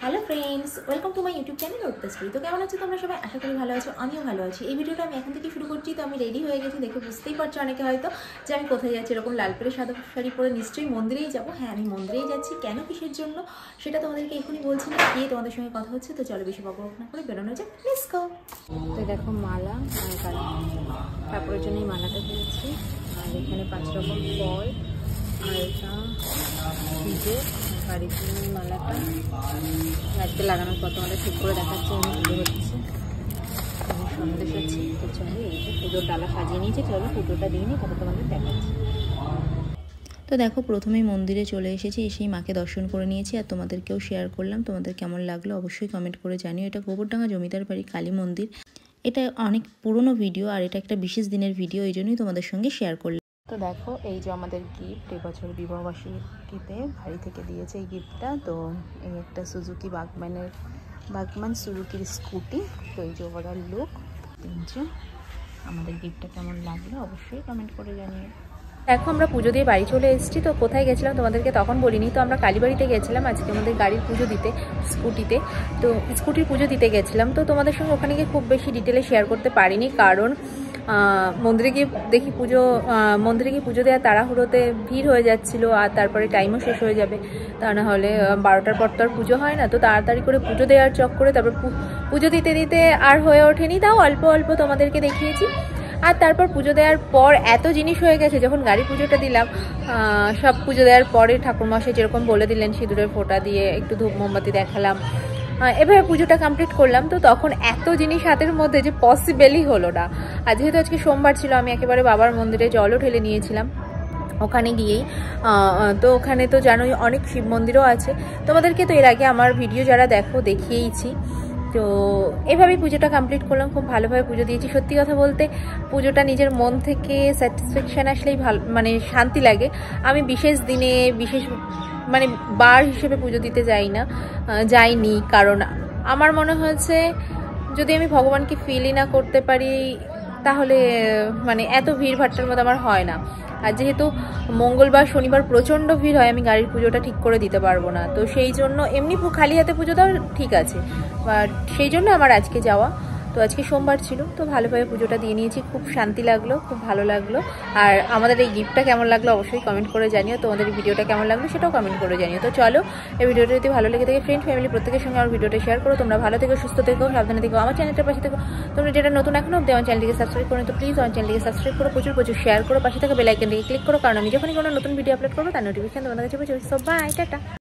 Hello friends, welcome to my YouTube channel ওটকা story. তো কেমন আছো তোমরা সবাই? আশা করি ভালো আছো, আমিও ভালো আছি। এই ভিডিওটা আমি এখন থেকে শুরু করছি। তো আমি রেডি হয়ে গেছি, দেখে বুঝতেই পারছো অনেকে হয়তো যে আমি কোথায় যাচ্ছি। এরকম লাল পেরে সাদা শাড়ি পরে নিশ্চয়ই মন্দিরেই যাবো। হ্যাঁ, আমি মন্দিরেই যাচ্ছি। কেন, কিসের জন্য, সেটা তোমাদেরকে এখনই বলছি না, গিয়ে তোমাদের সঙ্গে কথা হচ্ছে। তো চলো বেশি বকবক না করে বেরোনো যাক, লেটস গো। তো দেখো মালা, ঠাকুরের জন্য এই মালাটা দিয়েছি। আর এখানে 5 রকম ফল, আর এটা পুজো বাড়িতে মালাটা আজকে লাগানোর পর তোমাদের ঠিক করে দেখাচ্ছি। আমি পুজো হচ্ছে, আমি সন্দেশ হচ্ছে। তো চলো এই যে পুজোর ডালা সাজিয়ে নিয়েছি, চলো পুজোটা দিয়ে নিই, তারপর তোমাদের দেখাচ্ছি। তো দেখো প্রথমেই মন্দিরে চলে এসেছি, এসেই মাকে দর্শন করে নিয়েছি আর তোমাদেরকেও শেয়ার করলাম। তোমাদের কেমন লাগলো অবশ্যই কমেন্ট করে জানিও। এটা গোবরডাঙ্গা জমিদার বাড়ি কালী মন্দির। এটা অনেক পুরনো ভিডিও আর এটা একটা বিশেষ দিনের ভিডিও, এই জন্যই তোমাদের সঙ্গে শেয়ার করলাম। তো দেখো এই যে আমাদের গিফট, এবছর বিবাহবার্ষিকীতে বাড়ি থেকে দিয়েছে এই গিফটটা। তো এই একটা সুজুকি বাগমান সুজুকির স্কুটি। তো এই যে ওভারঅল লুক, আমাদের গিফটটা কেমন লাগলো অবশ্যই কমেন্ট করে জানিয়ে। দেখো আমরা পুজো দিয়ে বাড়ি চলে এসেছি। তো কোথায় গেছিলাম তোমাদেরকে তখন বলিনি। তো আমরা কালীবাড়িতে গেছিলাম আজকে আমাদের গাড়ির পুজো দিতে, স্কুটিতে। তো স্কুটির পুজো দিতে গেছিলাম। তো তোমাদের সঙ্গে ওখানে গিয়ে খুব বেশি ডিটেলে শেয়ার করতে পারিনি, কারণ মন্দিরে গিয়ে পুজো দেওয়ার তাড়াহুড়োতে ভিড় হয়ে যাচ্ছিলো, আর তারপরে টাইমও শেষ হয়ে যাবে। তা না হলে 12টার পর তো আর পুজো হয় না। তো তাড়াতাড়ি করে পুজো দেওয়ার চক্করে তারপর পুজো দিতে দিতে আর হয়ে ওঠেনি। তাও অল্প অল্প তোমাদেরকে দেখিয়েছি। আর তারপর পুজো দেওয়ার পর এত জিনিস হয়ে গেছে, যখন গাড়ি পুজোটা দিলাম, সব পুজো দেওয়ার পরে ঠাকুরমশাই যেরকম বলে দিলেন সিঁদুরের ফোঁটা দিয়ে একটু ধূপ মোমবাতি দেখালাম, এভাবে পুজোটা কমপ্লিট করলাম। তো তখন এত জিনিস হাতের মধ্যে যে পসিবলই হলো না। আর যেহেতু আজকে সোমবার ছিল, আমি একেবারে বাবার মন্দিরে জলও ঢেলে নিয়েছিলাম ওখানে গিয়েই। তো ওখানে তো জানোই অনেক শিব মন্দিরও আছে, তোমাদেরকে তো এর আগে আমার ভিডিও যারা দেখো দেখিয়েইছি। তো এভাবেই পুজোটা কমপ্লিট করলাম, খুব ভালোভাবে পুজো দিয়েছি। সত্যি কথা বলতে পুজোটা নিজের মন থেকে স্যাটিসফ্যাকশান আসলেই ভালো, মানে শান্তি লাগে। আমি বিশেষ দিনে বিশেষ মানে বার হিসেবে পুজো দিতে যাইনি, কারণ আমার মনে হয়েছে যদি আমি ভগবানকে ফিলই না করতে পারি তাহলে মানে এত ভিড় ভাট্টার মধ্যে আমার হয় না। আর যেহেতু মঙ্গলবার শনিবার প্রচণ্ড ভিড় হয়, আমি গাড়ির পুজোটা ঠিক করে দিতে পারবো না। তো সেই জন্য এমনি খালি হাতে পুজো দেওয়া ঠিক আছে, বাট সেই জন্য আমার আজকে যাওয়া। তো আজকে সোমবার ছিল, তো ভালোভাবে পুজোটা দিয়ে নিয়েছি, খুব শান্তি লাগলো, খুব ভালো লাগলো। আর আমাদের এই গিফটটা কেমন লাগলো অবশ্যই কমেন্ট করে জানিও। তোমাদের এই ভিডিওটা কেমন লাগলো সেটাও কমেন্ট করে জানিও। তো চলো এই ভিডিওটা যদি ভালো লেগে থাকে ফ্রেন্ড ফ্যামিলি প্রত্যেকের সঙ্গে আমার ভিডিওটা শেয়ার করো। তোমরা ভালো থেকো, সুস্থ থেকো, সাবধানে থেকো। আমার চ্যানেলটার পাশে থেকো। তোমরা যেটা নতুন এখনো অব্দি আমার চ্যানেলটিকে সাবস্ক্রাইব করো, তো প্লিজ আমার চ্যানেলটিকে সাবস্ক্রাইব করো, প্রচুর শেয়ার করো, পাশে থেকে বেল আইকনটিকে ক্লিক করো, কারণ আমি যখনই কোনো নতুন ভিডিও আপলোড করবো তার নোটিফিকেশন তোমাদের কাছে পৌঁছে যাবে। So bye, tata.